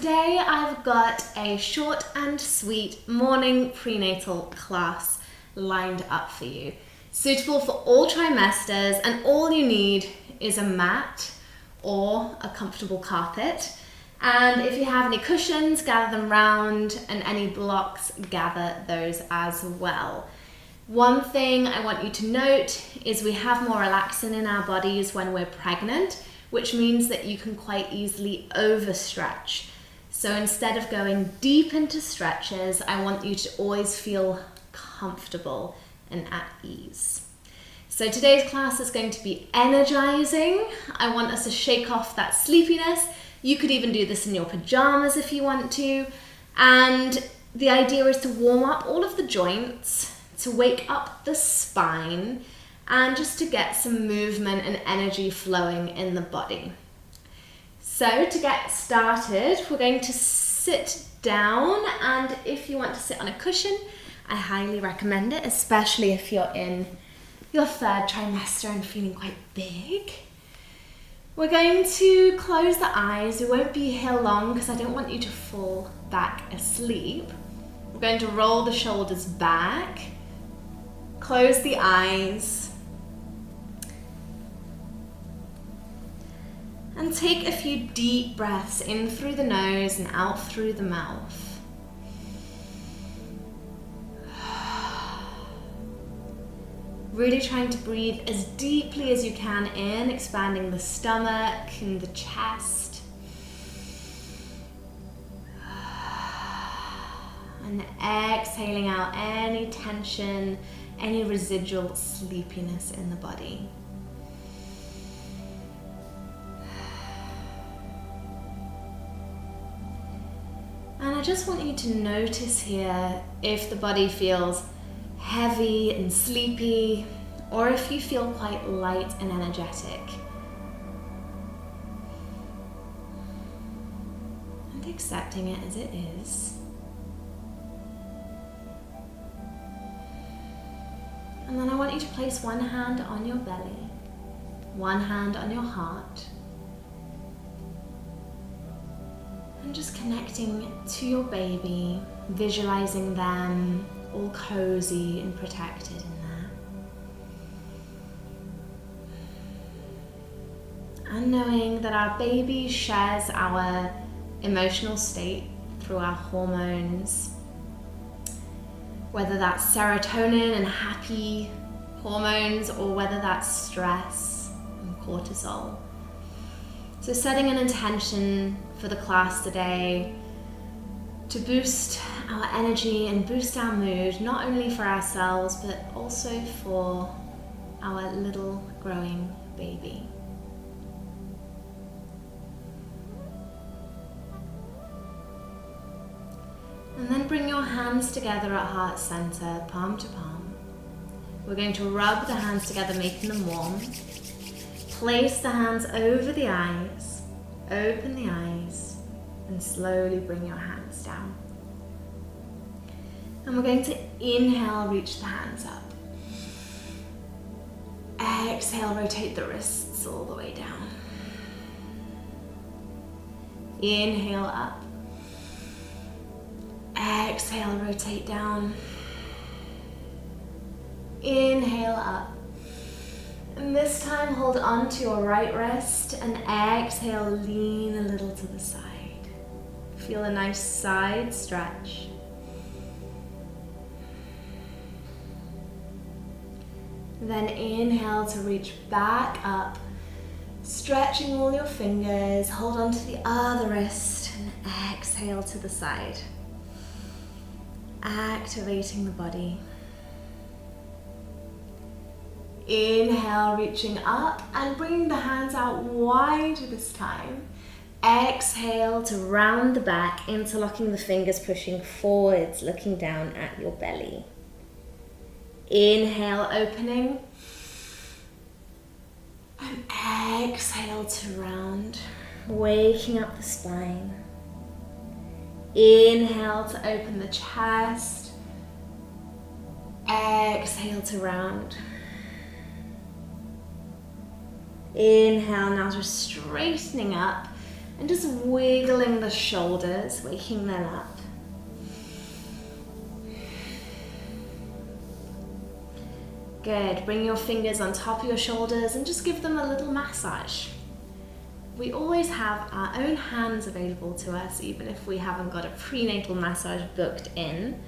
today I've got a short and sweet morning prenatal class lined up for you. Suitable for all trimesters, and all you need is a mat or a comfortable carpet. And if you have any cushions, gather them round, and any blocks, gather those as well. One thing I want you to note is we have more relaxin in our bodies when we're pregnant, which means that you can quite easily overstretch. So instead of going deep into stretches, I want you to always feel comfortable and at ease. So today's class is going to be energizing. I want us to shake off that sleepiness. You could even do this in your pajamas if you want to. And the idea is to warm up all of the joints, to wake up the spine, and just to get some movement and energy flowing in the body. So to get started, we're going to sit down, and if you want to sit on a cushion, I highly recommend it, especially if you're in your third trimester and feeling quite big. We're going to close the eyes. We won't be here long because I don't want you to fall back asleep. We're going to roll the shoulders back, close the eyes, and take a few deep breaths in through the nose and out through the mouth. Really trying to breathe as deeply as you can in, expanding the stomach and the chest. And exhaling out any tension, any residual sleepiness in the body. And I just want you to notice here if the body feels heavy and sleepy, or if you feel quite light and energetic. And accepting it as it is. And then I want you to place one hand on your belly, one hand on your heart, and just connecting to your baby, visualizing them all cozy and protected in there. And knowing that our baby shares our emotional state through our hormones, whether that's serotonin and happy hormones, or whether that's stress and cortisol. So setting an intention for the class today to boost our energy and boost our mood, not only for ourselves, but also for our little growing baby. And then bring your hands together at heart center, palm to palm. We're going to rub the hands together, making them warm. Place the hands over the eyes, open the eyes, and slowly bring your hands down. And we're going to inhale, reach the hands up. Exhale, rotate the wrists all the way down. Inhale up. Exhale, rotate down. Inhale up. And this time hold on to your right wrist, and exhale, lean a little to the side. Feel a nice side stretch. Then inhale to reach back up, stretching all your fingers. Hold on to the other wrist, and exhale to the side. Activating the body. Inhale, reaching up and bringing the hands out wide this time. Exhale to round the back, interlocking the fingers, pushing forwards, looking down at your belly. Inhale, opening. And exhale to round, waking up the spine. Inhale to open the chest. Exhale to round. Inhale, now just straightening up And just wiggling the shoulders, waking them up. Good. Bring your fingers on top of your shoulders and just give them a little massage. We always have our own hands available to us, even if we haven't got a prenatal massage booked in.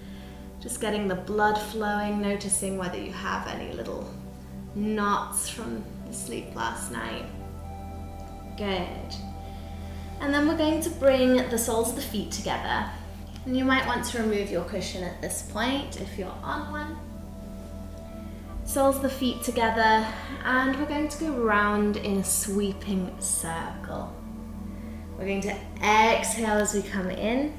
Just getting the blood flowing, noticing whether you have any little knots from the sleep last night. Good. And then we're going to bring the soles of the feet together. And you might want to remove your cushion at this point if you're on one. Soles of the feet together, and we're going to go round in a sweeping circle. We're going to exhale as we come in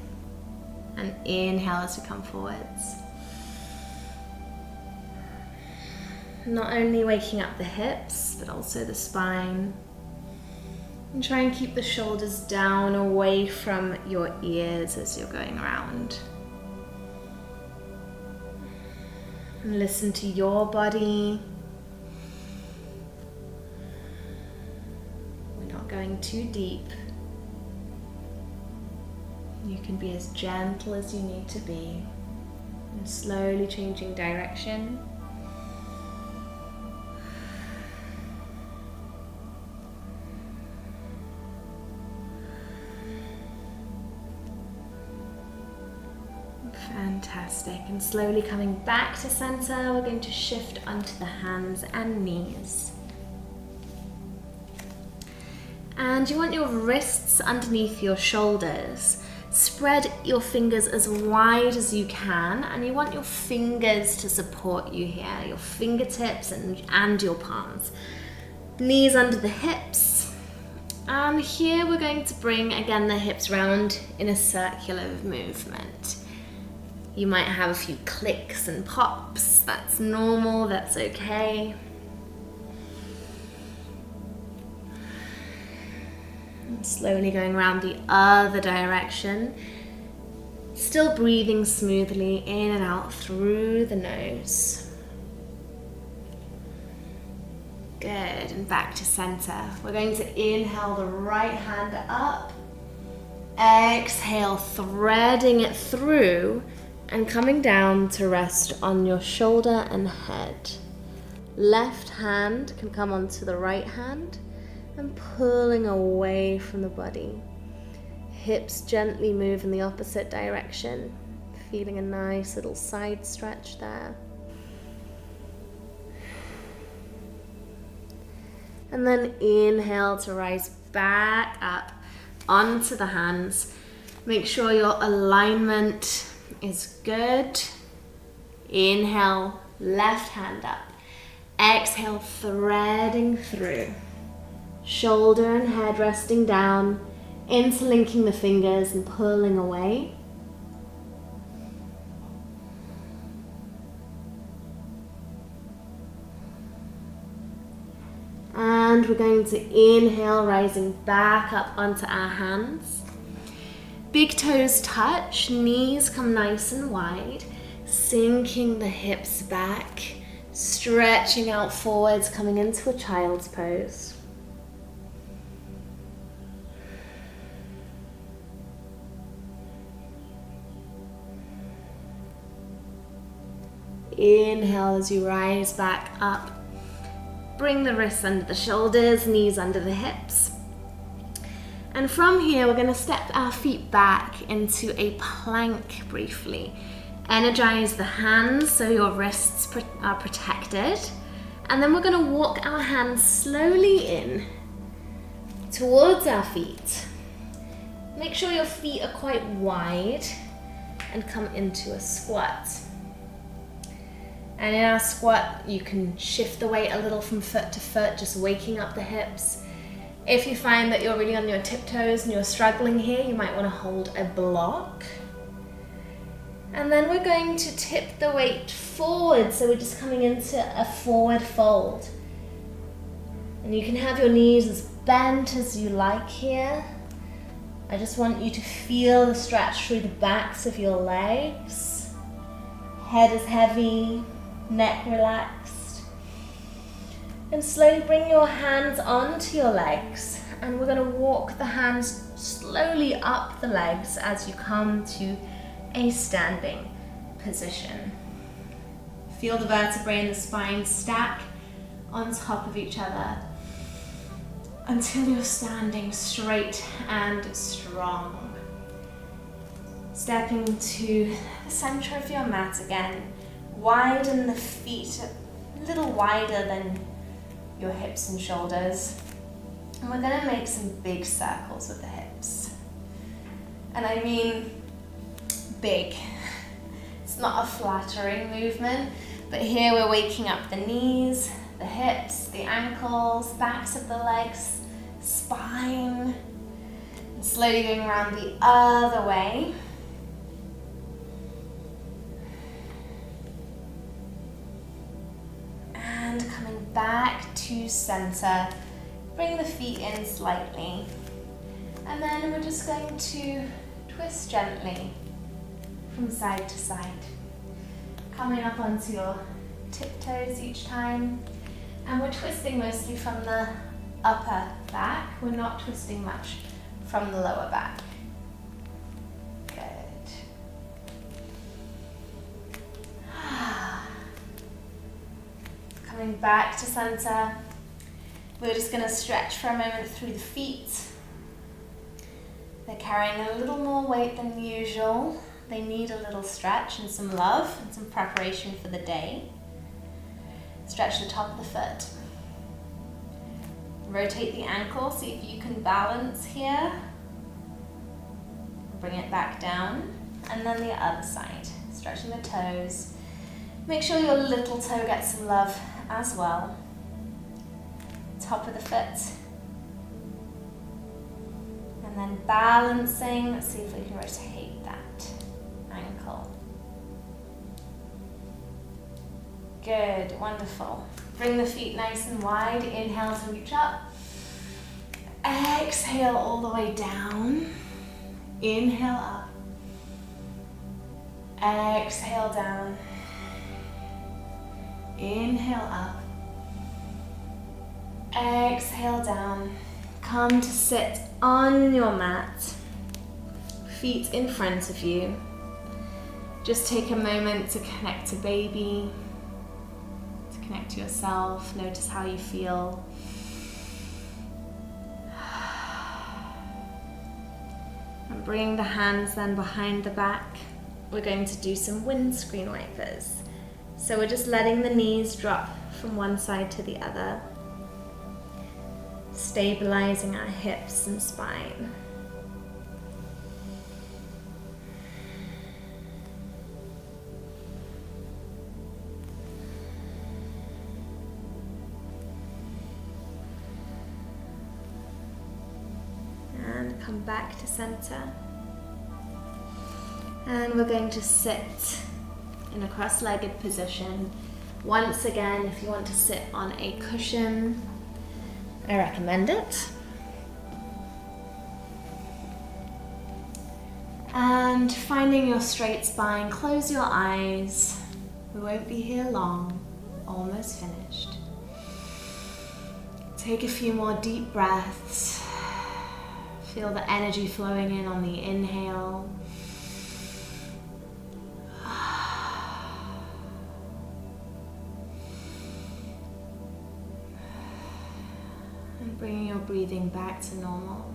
and inhale as we come forwards. Not only waking up the hips, but also the spine. And try and keep the shoulders down away from your ears as you're going around. And listen to your body. We're not going too deep. You can be as gentle as you need to be, and slowly changing direction. Fantastic. And slowly coming back to center, we're going to shift onto the hands and knees. And you want your wrists underneath your shoulders. Spread your fingers as wide as you can, and you want your fingers to support you here, your fingertips and your palms. Knees under the hips. And here we're going to bring again the hips round in a circular movement. You might have a few clicks and pops. That's normal, that's okay. And slowly going around the other direction. Still breathing smoothly in and out through the nose. Good, and back to center. We're going to inhale the right hand up. Exhale, threading it through and coming down to rest on your shoulder and head. Left hand can come onto the right hand and pulling away from the body. Hips gently move in the opposite direction, feeling a nice little side stretch there. And then inhale to rise back up onto the hands. Make sure your alignment is good. Inhale, left hand up. Exhale, threading through. Shoulder and head resting down, interlinking the fingers and pulling away. And we're going to inhale, rising back up onto our hands. Big toes touch, knees come nice and wide, sinking the hips back, stretching out forwards, coming into a child's pose. Inhale as you rise back up. Bring the wrists under the shoulders, knees under the hips. And from here, we're going to step our feet back into a plank briefly. Energize the hands so your wrists are protected. And then we're going to walk our hands slowly in towards our feet. Make sure your feet are quite wide and come into a squat. And in our squat, you can shift the weight a little from foot to foot, just waking up the hips. If you find that you're really on your tiptoes and you're struggling here, you might want to hold a block. And then we're going to tip the weight forward, so we're just coming into a forward fold. And you can have your knees as bent as you like here. I just want you to feel the stretch through the backs of your legs. Head is heavy, neck relaxed. And slowly bring your hands onto your legs, and we're going to walk the hands slowly up the legs as you come to a standing position. Feel the vertebrae in the spine stack on top of each other until you're standing straight and strong. Stepping to the center of your mat again. Widen the feet a little wider than your hips and shoulders. And we're going to make some big circles with the hips. And I mean big. It's not a flattering movement, but here we're waking up the knees, the hips, the ankles, backs of the legs, spine, and slowly going around the other way. And coming back to center, bring the feet in slightly. And then we're just going to twist gently from side to side. Coming up onto your tiptoes each time. And we're twisting mostly from the upper back. We're not twisting much from the lower back. Good. Coming back to center. We're just going to stretch for a moment through the feet. They're carrying a little more weight than usual. They need a little stretch and some love and some preparation for the day. Stretch the top of the foot. Rotate the ankle, see if you can balance here. Bring it back down. And then the other side. Stretching the toes. Make sure your little toe gets some love as well. Top of the foot. And then balancing. Let's see if we can rotate that ankle. Good, wonderful. Bring the feet nice and wide. Inhale to reach up. Exhale all the way down. Inhale up. Exhale down. Inhale up. Exhale down. Come to sit on your mat. Feet in front of you. Just take a moment to connect to baby. To connect to yourself. Notice how you feel. And bring the hands then behind the back. We're going to do some windscreen wipers. So we're just letting the knees drop from one side to the other. Stabilizing our hips and spine. And come back to center. And we're going to sit in a cross-legged position. Once again, if you want to sit on a cushion, I recommend it. And finding your straight spine, close your eyes. We won't be here long, almost finished. Take a few more deep breaths. Feel the energy flowing in on the inhale. Bringing your breathing back to normal.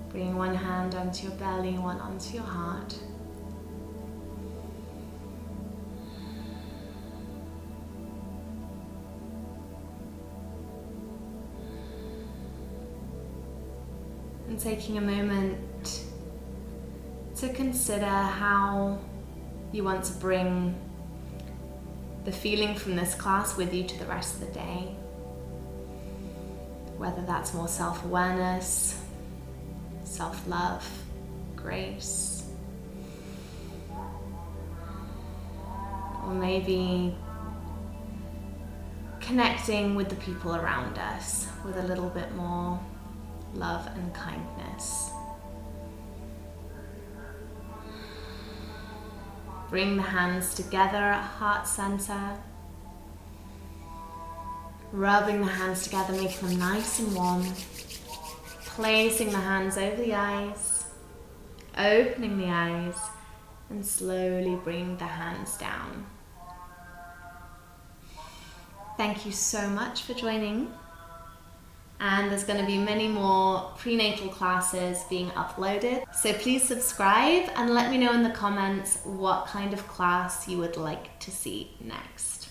Bringing one hand onto your belly, one onto your heart. And taking a moment to consider how you want to bring the feeling from this class with you to the rest of the day. Whether that's more self-awareness, self-love, grace, or maybe connecting with the people around us with a little bit more love and kindness. Bring the hands together at heart center. Rubbing the hands together, making them nice and warm. placing the hands over the eyes, opening the eyes, and slowly bringing the hands down. Thank you so much for joining. And there's going to be many more prenatal classes being uploaded. So please subscribe and let me know in the comments what kind of class you would like to see next.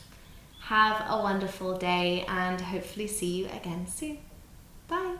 Have a wonderful day and hopefully see you again soon. Bye.